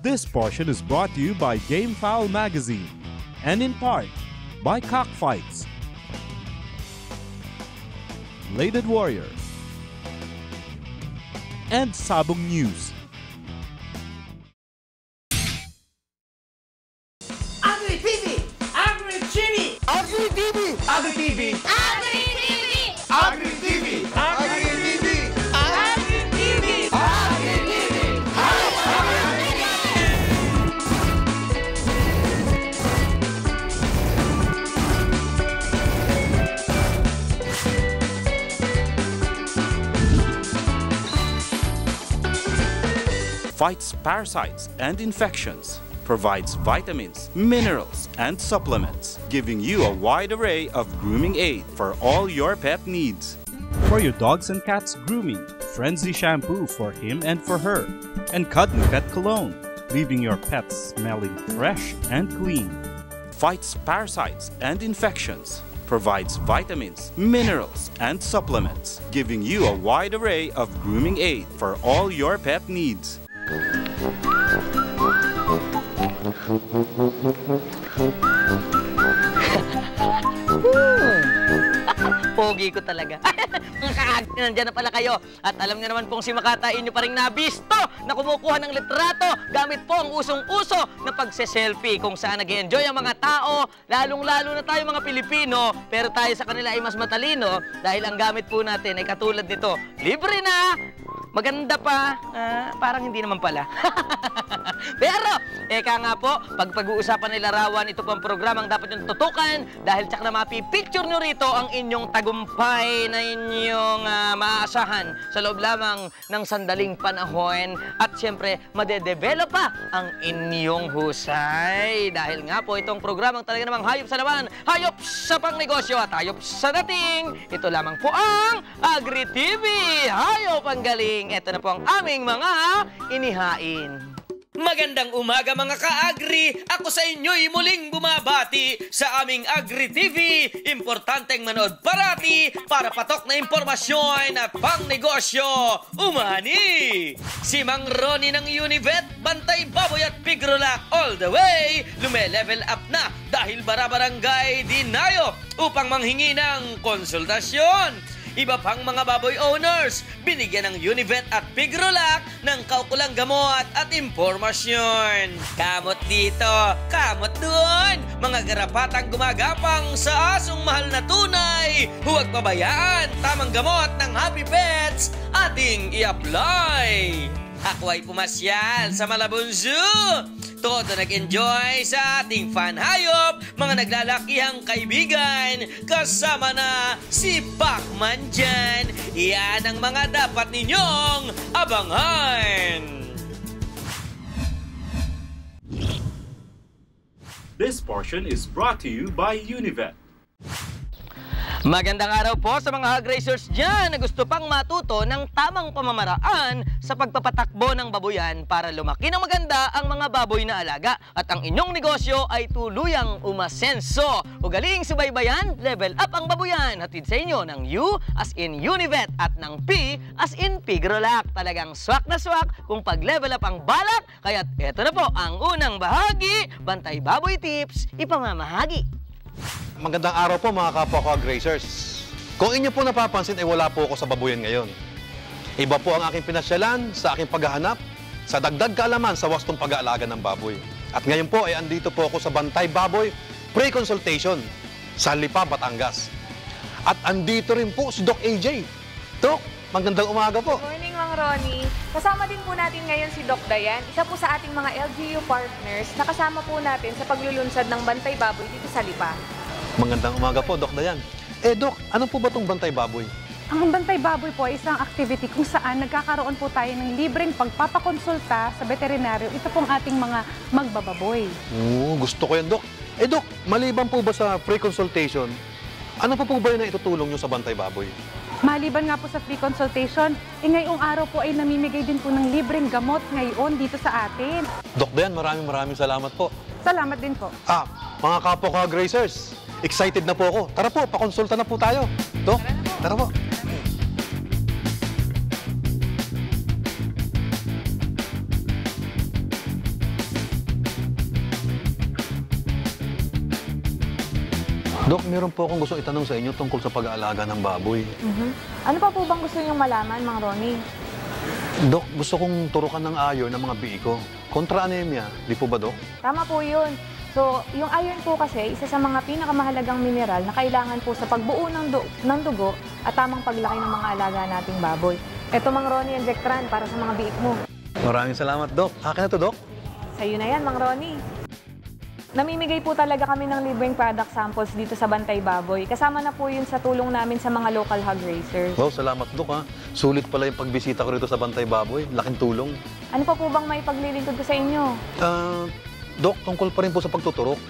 This portion is brought to you by Gamefowl Magazine and in part by Cockfights, Bladed Warrior, and Sabong News. Agri TV! Agri TV! Agri TV! Agri TV! Agri TV! Agri TV! Agri TV! Agri TV! Agri TV! Fights parasites and infections, provides vitamins, minerals, and supplements, giving you a wide array of grooming aid for all your pet needs. For your dogs and cats grooming, Frenzy shampoo for him and for her, and Cuddly Pet Cologne, leaving your pets smelling fresh and clean. Fights parasites and infections, provides vitamins, minerals, and supplements, giving you a wide array of grooming aid for all your pet needs. Pogi ko talaga. Mga kaagri, nandyan na pala kayo. At alam niyo naman pong si Makata, inyo pa rin nabisto na kumukuha ng litrato gamit po ang usong-uso na pagse-selfie kung saan nag-enjoy ang mga tao, lalong-lalo na tayo mga Pilipino, pero tayo sa kanila ay mas matalino dahil ang gamit po natin ay katulad nito. Libre na! Maganda pa, parang hindi naman pala. Pero, eka nga po, pag-uusapan nila Rawan, ito pang programang dapat yung tutukan dahil tsak na mapipicture nyo rito ang inyong tagumpay na inyong maaasahan sa loob lamang ng sandaling panahon at siyempre, madedevelop pa ang inyong husay. Dahil nga po, itong programang talaga namang hayop sa laman, hayop sa pangnegosyo at hayop sa dating. Ito lamang po ang Agri TV, hayop ang galing. Ito na po ang aming mga inihain. Magandang umaga mga ka-agri! Ako sa inyo'y muling bumabati sa aming Agri TV. Importanteng manood parati para patok na impormasyon at pangnegosyo. Umani! Si Mang Ronnie ng Univet, Bantay Baboy at Pigrolac all the way, lume-level up na dahil bara-barangay dinayo upang manghingi ng konsultasyon. Iba pang mga baboy owners, binigyan ng Univet at Pigrolac ng kaukulang gamot at impormasyon. Kamot dito, kamot doon, mga garapatang gumagapang sa asong mahal na tunay. Huwag pabayaan, tamang gamot ng Happy Pets ating i-apply. Ako ay pumasyal sa Malabon Zoo. Todo nag-enjoy sa ating fan hayop, mga naglalakihang kaibigan, kasama na si Pacman dyan. Iyan ang mga dapat ninyong abangan. This portion is brought to you by Univet. Magandang araw po sa mga hog racers dyan na gusto pang matuto ng tamang pamamaraan sa pagpapatakbo ng baboyan para lumaki ng maganda ang mga baboy na alaga at ang inyong negosyo ay tuluyang umasenso. Ugaling subaybayan, level up ang baboyan. Hatid sa inyo ng U as in Univet at ng P as in Pigrolac. Talagang swak na swak kung pag-level up ang balak. Kaya't eto na po ang unang bahagi, Bantay Baboy Tips, ipamamahagi. Magandang araw po mga kapwa ko agracers. Kung inyo po napapansin ay wala po ako sa babuyan ngayon. Iba po ang aking pinasyalan sa aking paghahanap sa dagdag kaalaman sa wastong pag-aalaga ng baboy. At ngayon po ay andito po ako sa Bantay Baboy Pre-Consultation sa Lipa, Batangas. At andito rin po si Doc AJ. Doc, magandang umaga po. Good morning, Mang Ronnie. Kasama din po natin ngayon si Doc Dayan, isa po sa ating mga LGU partners na kasama po natin sa paglulunsad ng Bantay Baboy dito sa Lipa. Magandang umaga po, Doc Dayan. Doc, ano po ba itong Bantay Baboy? Ang Bantay Baboy po ay isang activity kung saan nagkakaroon po tayo ng libreng pagpapakonsulta sa veterinaryo. Ito pong ating mga magbababoy. Gusto ko yan, Doc. Doc, maliban po ba sa free consultation, ano po ba yung itutulong nyo sa Bantay Baboy? Maliban nga po sa free consultation, ngayong araw po ay namimigay din po ng libreng gamot ngayon dito sa atin. Doc Dayan, maraming salamat po. Salamat din po. Mga kapwa ko agracers, excited na po ako. Tara po, pakonsulta na po tayo. Doc, tara po. Dok, meron po akong gusto itanong sa inyo tungkol sa pag-aalaga ng baboy. Ano pa po bang gusto niyong malaman, Mang Ronnie? Dok, gusto kong turukan ng iron ng mga biik ko. Kontra anemia, di po ba, Dok? Tama po yun. So, yung iron po kasi, isa sa mga pinakamahalagang mineral na kailangan po sa pagbuo ng dugo at tamang paglaki ng mga alaga nating baboy. Ito, Mang Ronnie, ang Jectran para sa mga biik mo. Maraming salamat, Dok. Akin na to, Dok. Sa'yo na yan, Mang Ronnie. Namimigay po talaga kami ng libreng product samples dito sa Bantay Baboy. Kasama na po yun sa tulong namin sa mga local hog raisers. Wow, salamat, Dok, ha. Sulit pala yung pagbisita ko rito sa Bantay Baboy. Laking tulong. Ano pa po bang may paglilingkod ko sa inyo? Dok, tungkol pa rin po sa pagtuturok.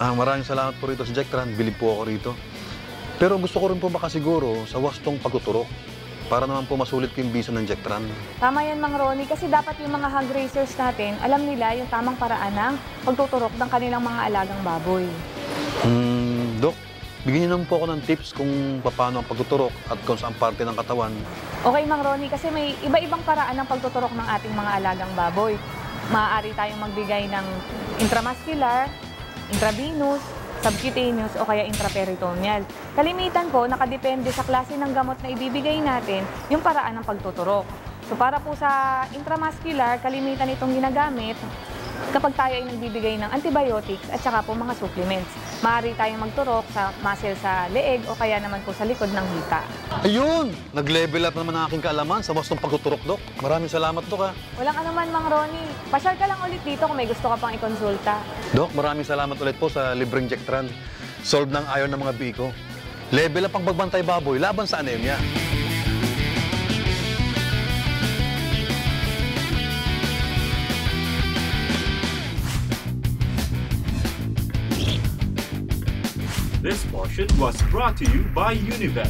Maraming salamat po rito sa Jectran. Bilib po ako rito. Pero gusto ko rin po makasiguro sa wastong pagtuturok para naman po masulit ko yung bisa ng Jectran. Tama yan, Mang Ronnie, kasi dapat yung mga hog raisers natin, alam nila yung tamang paraan ng pagtuturok ng kanilang mga alagang baboy. Dok, bigyan niyo naman po ako ng tips kung paano ang pagtuturok at kung saan parte ng katawan. Okay, Mang Ronnie, kasi may iba-ibang paraan ng pagtuturok ng ating mga alagang baboy. Maaari tayong magbigay ng intramuscular, intravenous, subcutaneous o kaya intraperitoneal. Kalimitan po, nakadepende sa klase ng gamot na ibibigay natin yung paraan ng pagtuturok. So para po sa intramuscular, kalimitan itong ginagamit kapag tayo ay nagbibigay ng antibiotics at saka po mga supplements. Maaari tayong magturok sa muscle sa leeg o kaya naman po sa likod ng hita. Ayun! Nag-level up naman ang aking kaalaman sa wastong pagtuturok, Dok. Maraming salamat, Dok, ha. Walang anuman, Mang Ronnie. Pasyal ka lang ulit dito kung may gusto ka pang ikonsulta. Dok, maraming salamat ulit po sa libreng Jectran. Solve ng iron ng mga biko. Level up ang pagbantay baboy laban sa anemia. This portion was brought to you by Univet.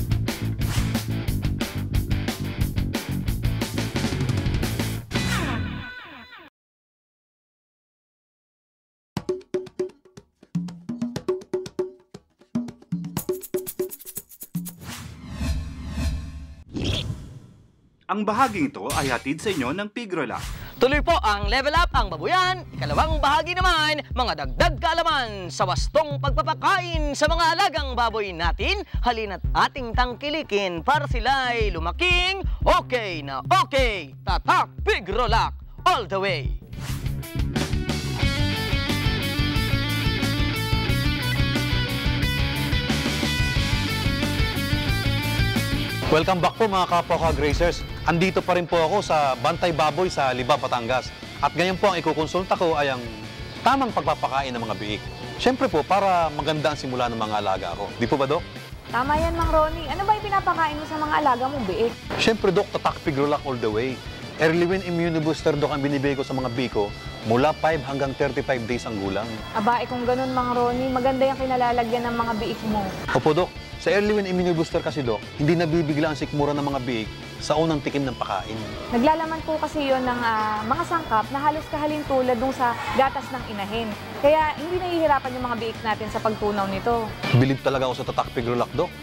Ang bahaging ito ay hatid sa inyo ng Pigrolac. Tuloy po ang Level Up ang Babuyan. Ikalawang bahagi naman, mga dagdag kaalaman sa wastong pagpapakain sa mga alagang baboy natin. Halina't ating tangkilikin para sila'y lumaking okay na okay. Tatak Pigrolac all the way! Welcome back po mga kapwa hog racers. Andito pa rin po ako sa Bantay Baboy sa Liba, Batangas. At ngayon po ang ikukonsulta ko ay ang tamang pagpapakain ng mga biik. Siyempre po para maganda ang simula ng mga alaga ko. Di po ba, Dok? Tama yan, Mang Ronnie. Ano ba yung pinapakain mo sa mga alaga mong biik? Siyempre, Dok, Tatak Pigrolac all the way. Early Win Immunobooster, Dok, ang binibigay ko sa mga biko mula 5 hanggang 35 days ang gulang. Aba, kung ganun, Mang Ronnie, maganda yung kinalalagyan ng mga biik mo. Opo, Dok. Sa Early Win Immunobooster kasi, Dok, hindi nabibigla ang sikmura ng mga biik sa unang tikim ng pakain. Naglalaman po kasi yon ng mga sangkap na halos kahalintulad dun sa gatas ng inahin. Kaya hindi nahihirapan yung mga biik natin sa pagtunaw nito. Bilib talaga ako sa Tatak Pigrolac, Dok.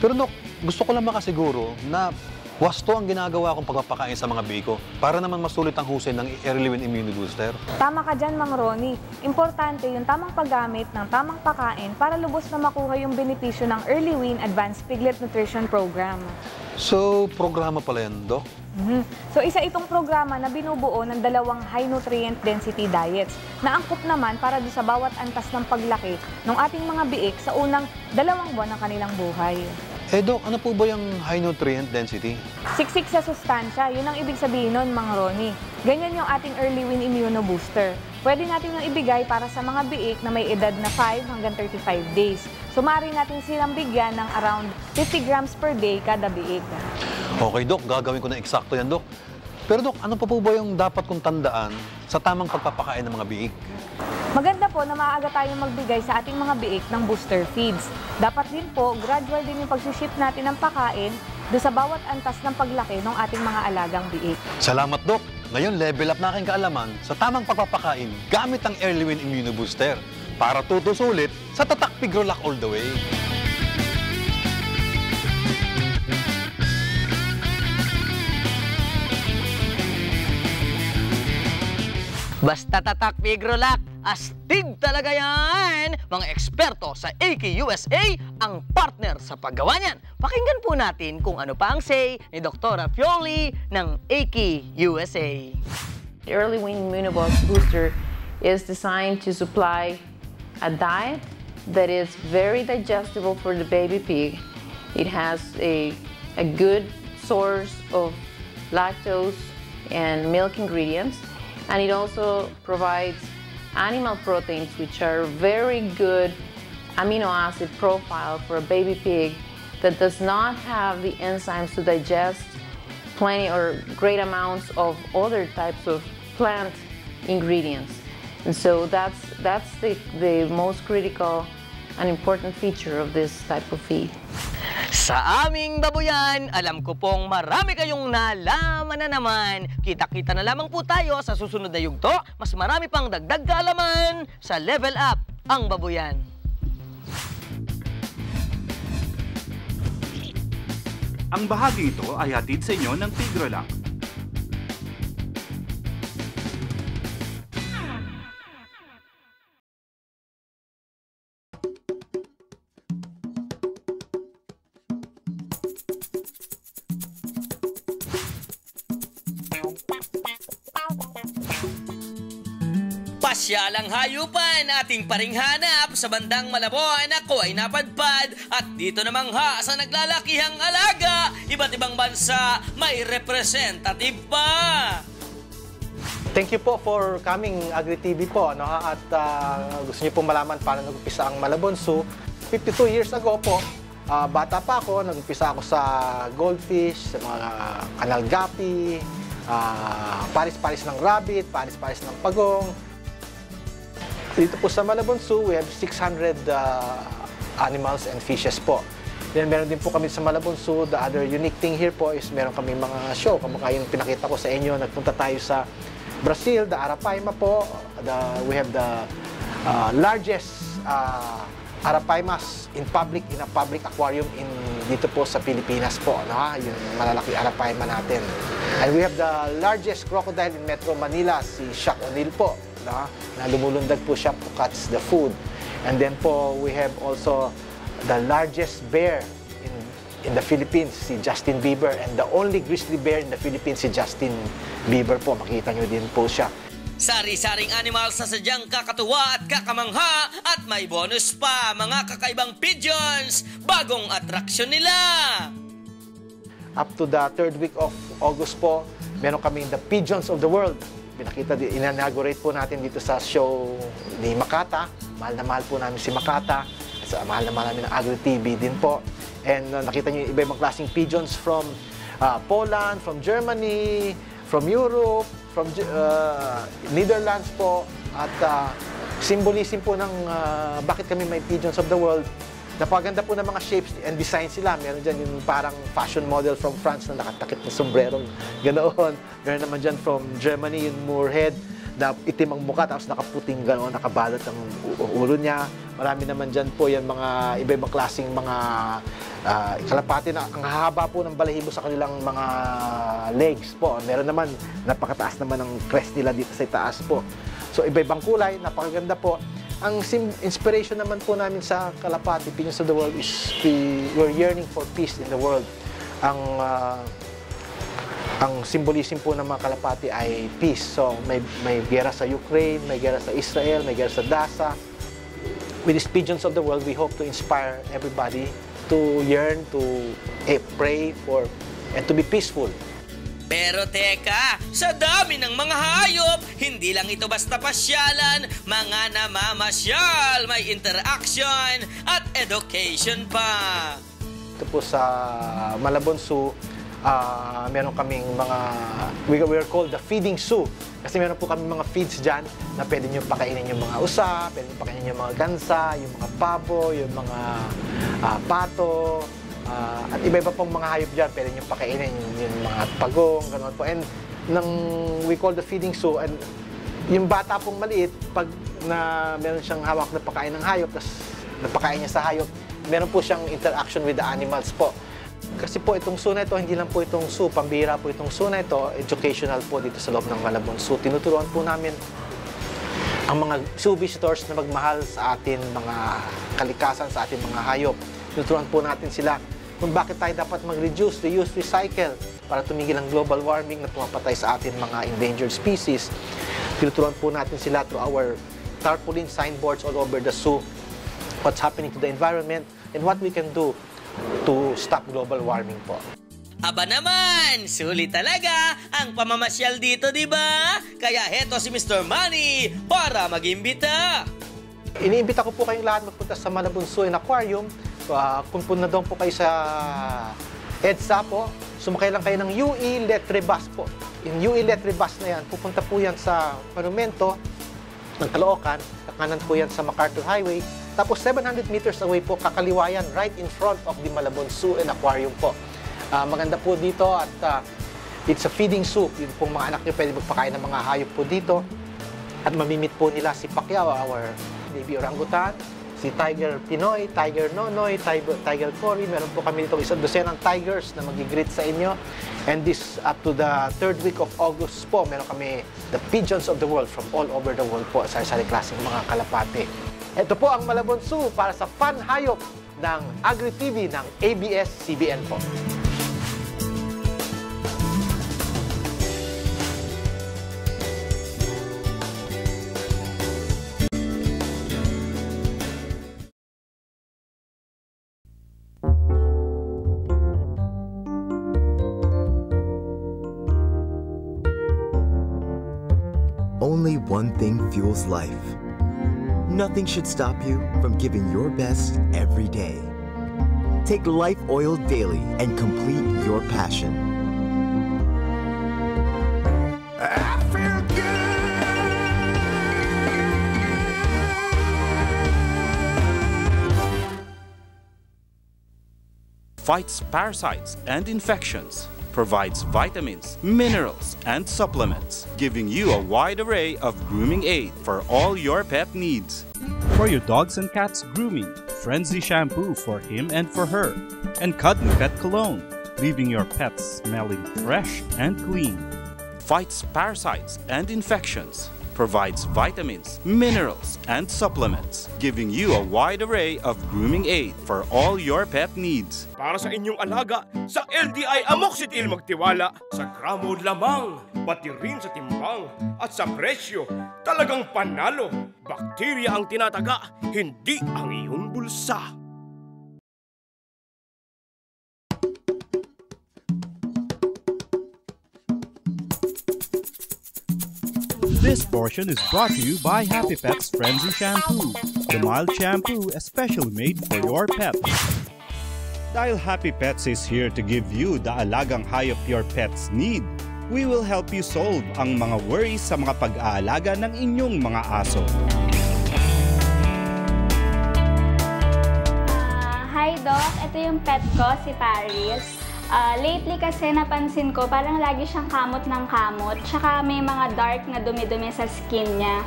Pero, Dok, gusto ko lang makasiguro na wasto ang ginagawa kong pagpapakain sa mga biko para naman masulit ang husay ng Early Win Immunobooster. Tama ka dyan, Mang Ronnie. Importante yung tamang paggamit ng tamang pakain para lubos na makuha yung benepisyo ng Early Win Advanced Piglet Nutrition Program. So, programa pala yan, Dok? So, isa itong programa na binubuo ng 2 high nutrient density diets na angkop naman para doon sa bawat antas ng paglaki ng ating mga biik sa unang 2 buwan ng kanilang buhay. Eh, Dok, ano po ba yung high nutrient density? Siksik sa sustansya, yun ang ibig sabihin nun, Mang Ronnie. Ganyan yung ating Early Win Immunobooster. Pwede natin yung ibigay para sa mga biik na may edad na 5 hanggang 35 days. So, maaari natin silang bigyan ng around 50 grams per day kada biik. Okay, Dok, gagawin ko na eksakto yan, Dok. Pero, Dok, ano pa po ba yung dapat kong tandaan sa tamang pagpapakain ng mga biik? Maganda po na maaga tayong magbigay sa ating mga biik ng booster feeds. Dapat din po, gradual din yung pag-ship natin ng pakain doon sa bawat antas ng paglaki ng ating mga alagang biik. Salamat, Dok. Ngayon, level up na aking kaalaman sa tamang pagpapakain gamit ang Early Win Immunobooster para tutusulit sa Tatak Pigrolac all the way. Basta Tatak Pigrolac astig talaga yan! Mga eksperto sa AK USA ang partner sa paggawa niyan. Pakinggan po natin kung ano pa ang say ni Dr. Fioli ng AK USA. The Early Wean Immunobox Booster is designed to supply a diet that is very digestible for the baby pig. It has a good source of lactose and milk ingredients, and it also provides animal proteins, which are very good amino acid profile for a baby pig that does not have the enzymes to digest plenty or great amounts of other types of plant ingredients. And so that's the most critical and important feature of this type of feed. Sa aming babuyan, alam ko pong marami kayong nalaman na naman. Kita-kita na lamang po tayo sa susunod na yugto. Mas marami pang dagdag kaalaman sa Level Up ang Babuyan. Ang bahagi ito ay hatid sa inyo ng Tigrolac. Pasyalang hayupan ating paringhanap sa bandang Malabon. Ako ay napadpad at dito namang sa naglalakihang alaga, iba't ibang bansa may representative pa. Thank you po for coming Agri-TV po, no? At gusto niyo po malaman paano nag-umpisa ang Malabon Zoo. 52 years ago po, bata pa ako, nag-umpisa ako sa goldfish, sa mga kanal gapi, paris-paris ng rabbit, paris-paris ng pagong. Dito po sa Malabon Zoo, we have 600 animals and fishes po. Then meron din po kami sa Malabon Zoo. The other unique thing here po is meron kami mga show. Kamukha yung pinakita ko sa inyo. Nagpunta tayo sa Brazil, the Arapaima po. We have the largest Arapaimas in a public aquarium dito po sa Pilipinas po. No? Yung malalaki Arapaima natin. And we have the largest crocodile in Metro Manila, si Shaq O'Neal po. Na lumulundag po siya to catch the food. And then po, we have also the largest bear in the Philippines, si Justin Bieber. And the only grizzly bear in the Philippines, si Justin Bieber po. Makita nyo din po siya. Sari-saring animals sa sadyang kakatuwa at kakamangha at may bonus pa, mga kakaibang pigeons, bagong atraksyon nila. Up to the 3rd week of August po, meron kaming the Pigeons of the World. Pinakita, inaugurate po natin dito sa show ni Makata. Mahal na mahal po namin si Makata. Mahal na mahal namin ang Agri-TV din po. And nakita niyo yung iba-ibang klaseng pigeons from Poland, from Germany, from Europe, from Netherlands po. At symbolism po ng bakit kami may Pigeons of the World. Napaganda po ng mga shapes and design sila. Meron dyan yung parang fashion model from France na nakatakip na sombrerong ganoon. Meron naman dyan from Germany yung Moorhead na itim ang mukha tapos nakaputing ganoon, nakabalot ang ulo niya. Marami naman dyan po yung mga iba-ibang klaseng mga kalapati na ang haba po ng balahibo sa kanilang mga legs po. Meron naman, napakataas naman ang crest nila dito sa itaas po. So iba-ibang kulay, napakaganda po. Ang inspiration naman po namin sa kalapati, Pigeons of the World, is we're yearning for peace in the world. Ang symbolism po ng mga kalapati ay peace. So may gera sa Ukraine, may gera sa Israel, may gera sa Gaza. With these Pigeons of the World, we hope to inspire everybody to yearn, to pray for, and to be peaceful. Pero teka, sa dami ng mga hayop, hindi lang ito basta pasyalan, mga namamasyal, may interaction at education pa. Ito po sa Malabon Zoo, meron kaming mga, we are called the feeding zoo. Kasi meron po kami mga feeds dyan na pwede nyo pakainin yung mga usa, pwede nyo pakainin yung mga gansa, yung mga pabo, yung mga pato, at iba-iba pong mga hayop dyan, pwede nyo pakainin yung mga pagong, gano'n po. And we call the feeding zoo, and yung bata pong maliit, pag meron siyang hawak na pakain ng hayop, tapos napakain niya sa hayop, meron po siyang interaction with the animals po. Kasi po itong zoo na ito, hindi lang po itong zoo, pambihira po itong zoo na ito, educational po dito sa loob ng Malabon Zoo. Tinuturuan po namin ang mga zoo visitors na magmahal sa atin mga kalikasan, sa ating mga hayop. Tinuturuan po natin sila kung bakit tayo dapat mag-reduce, reuse, recycle para tumigil ang global warming na pumapatay sa atin mga endangered species. Tinuturuan po natin sila through our tarpaulin signboards all over the zoo what's happening to the environment and what we can do to stop global warming po. Aba naman, sulit talaga ang pamamasyal dito, di ba? Kaya heto si Mr. Manny para mag-imbita. Iniimbita ko po kayong lahat magpunta sa Malabon Zoo and Aquarium. Kung punta doon po kayo sa EDSA po, sumakay lang kayo ng UE Letre Bus po. Yung UE Letre Bus na yan, pupunta po yan sa monumento ng Caloocan, kakanan po yan sa MacArthur Highway. Tapos 700 meters away po, kakaliwa yan, right in front of the Malabon Zoo and Aquarium po. Maganda po dito at it's a feeding zoo. Yun pong mga anak nyo pwede magpakain ng mga hayop po dito. At mamimit po nila si Pacquiao, our baby orangutan, si Tiger Pinoy, Tiger Nonoy, Tiger Cory. Meron po kami dito isang dosenang tigers na mag-greet sa inyo. And this up to the 3rd week of August po, meron kami the pigeons of the world from all over the world po. Sari-sari klaseng mga kalapate. Ito po ang Malabon Zoo para sa Fun Hayop ng Agri-TV ng ABS-CBN po. Only one thing fuels life. Nothing should stop you from giving your best every day. Take Life Oil daily and complete your passion. I feel Fights parasites and infections. Provides vitamins, minerals, and supplements, giving you a wide array of grooming aid for all your pet needs. For your dogs and cats grooming, Frenzy shampoo for him and for her, and Cuddly Pet Cologne, leaving your pets smelling fresh and clean. Fights parasites and infections. Provides vitamins, minerals, and supplements, giving you a wide array of grooming aid for all your pet needs. Para sa inyong alaga, sa LDI Amoxicil magtiwala. Sa gramo lamang, pati rin sa timbang, at sa presyo, talagang panalo. Bakterya ang tinataga, hindi ang iyong bulsa. This portion is brought to you by Happy Pets Frenzy Shampoo, the mild shampoo especially made for your pet. Dahil Happy Pets is here to give you the alagang hayop your pets need, we will help you solve ang mga worries sa mga pag-aalaga ng inyong mga aso. Hi Doc, ito yung pet ko, si Paris. Lately kasi napansin ko parang lagi siyang kamot ng kamot, tsaka may mga dark na dumi-dumi sa skin niya.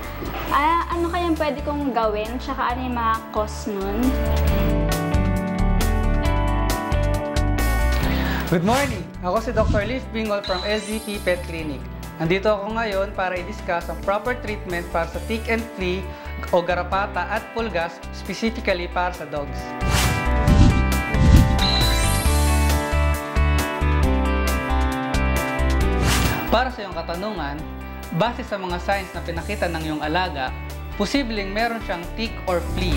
Ano kayang pwede kong gawin, tsaka ano yung mga cause nun? Good morning! Ako si Dr. Liv Bingol from LZP Pet Clinic. Nandito ako ngayon para i-discuss ang proper treatment para sa tick and flea o garapata at pulgas, specifically para sa dogs. Para sa iyong katanungan, base sa mga signs na pinakita ng iyong alaga, posibleng meron siyang tick or flea.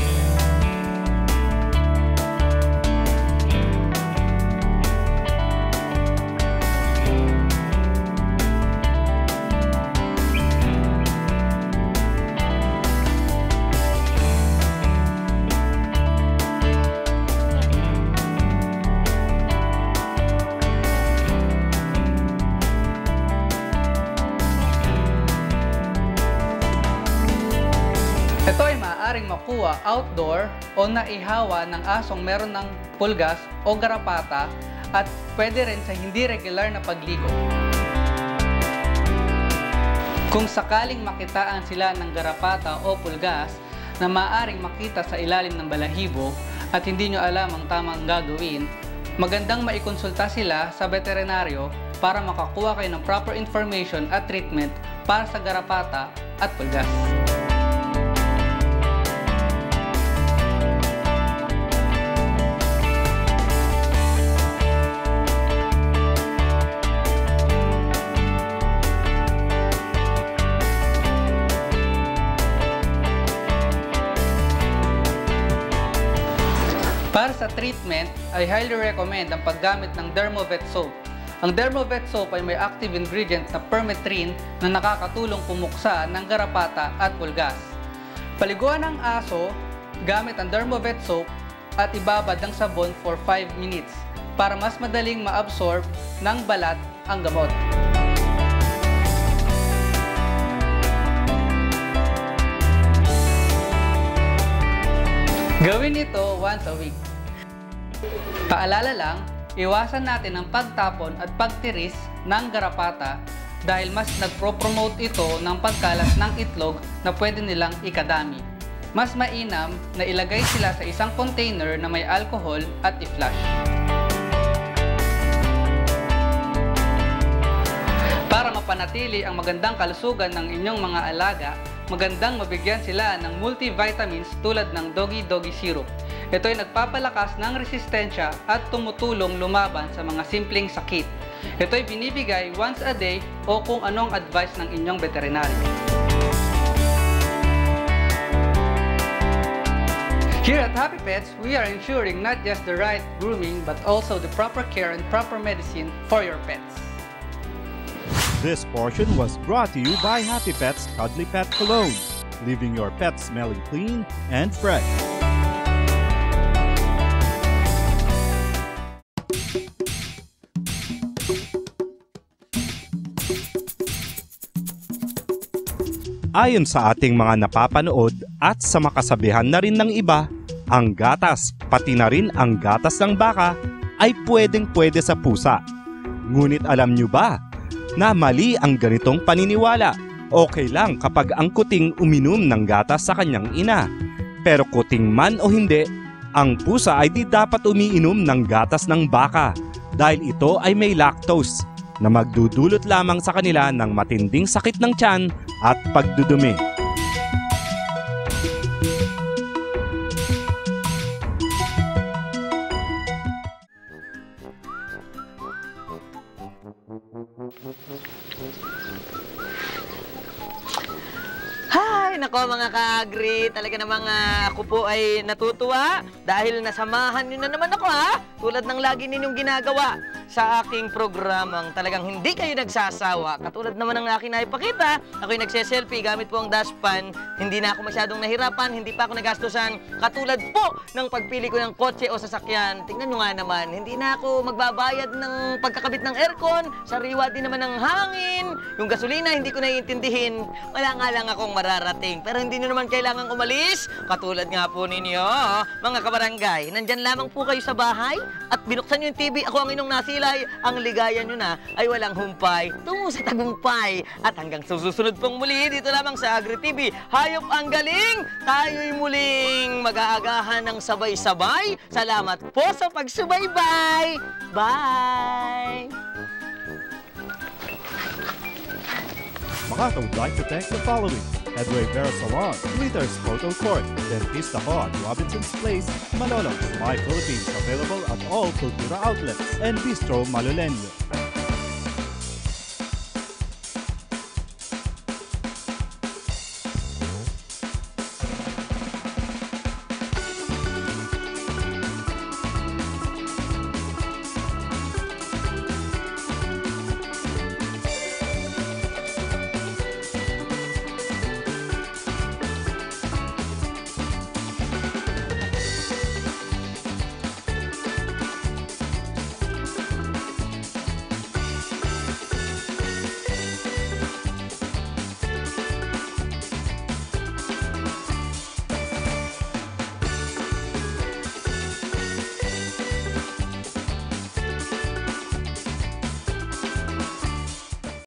Ito ay maaaring makuha outdoor o naihawa ng asong meron ng pulgas o garapata at pwede rin sa hindi regular na pagligo. Kung sakaling makitaan sila ng garapata o pulgas na maaaring makita sa ilalim ng balahibo at hindi nyo alam ang tamang gagawin, magandang maikonsulta sila sa veterinaryo para makakuha kayo ng proper information at treatment para sa garapata at pulgas. sa treatment, I highly recommend ang paggamit ng Dermovet soap. Ang Dermovet soap ay may active ingredient na permethrin na nakakatulong pumuksa ng garapata at pulgas. Paliguan ng aso gamit ang Dermovet soap at ibabad ng sabon for 5 minutes para mas madaling ma-absorb ng balat ang gamot. Gawin ito once a week. Paalala lang, iwasan natin ang pagtapon at pagtiris ng garapata dahil mas nagpro-promote ito ng pagkalat ng itlog na pwede nilang ikadami. Mas mainam na ilagay sila sa isang container na may alcohol at i-flush. Para mapanatili ang magandang kalusugan ng inyong mga alaga, magandang mabigyan sila ng multivitamins tulad ng Doggy Syrup. Ito ay nagpapalakas ng resistensya at tumutulong lumaban sa mga simpleng sakit. Ito ay binibigay once a day o kung anong advice ng inyong veterinary. Here at Happy Pets, we are ensuring not just the right grooming but also the proper care and proper medicine for your pets. This portion was brought to you by Happy Pets Cuddly Pet Cologne, leaving your pet smelling clean and fresh. Ayon sa ating mga napapanood at sa makasabihan na rin ng iba, ang gatas, pati na rin ang gatas ng baka ay pwedeng-pwede sa pusa. Ngunit alam nyo ba na mali ang ganitong paniniwala? Okay lang kapag ang kuting uminom ng gatas sa kanyang ina. Pero kuting man o hindi, ang pusa ay di dapat umiinom ng gatas ng baka dahil ito ay may lactose na magdudulot lamang sa kanila ng matinding sakit ng tiyan at pagdudumi. Hay, nako mga ka-agri, talaga namang ako po ay natutuwa dahil nasamahan niyo na naman ako tulad ng lagi ninyong ginagawa sa aking programang talagang hindi kayo nagsasawa. Katulad naman ng aking naipakita, ako'y nagse-selfie gamit po ang dashpan. Hindi na ako masyadong nahirapan, hindi pa ako nagastusan. Katulad po ng pagpili ko ng kotse o sasakyan. Tingnan nyo nga naman, hindi na ako magbabayad ng pagkakabit ng aircon, sariwa din naman ng hangin. Yung gasolina, hindi ko naiintindihin. Wala nga lang akong mararating. Pero hindi nyo naman kailangang umalis. Katulad nga po ninyo, mga kabarangay. Nandyan lamang po kayo sa bahay at binuksan nyo yung TV. Ako ang inyong nasilay. Ang ligaya nyo na ay walang humpay tungo sa tagumpay. At hanggang susunod pong muli dito lamang sa Agri TV. Hayop ang galing! Tayo'y muling mag-aagahan ng sabay-sabay. Salamat po sa pagsubaybay! Bye! Makata would like to thank the following: Edway Vera Salon, Glitters Photo Court, Dentista ko at Robinson's Place, Malolos, My Philippines, available at all Kultura outlets, and Bistro Malulenyo.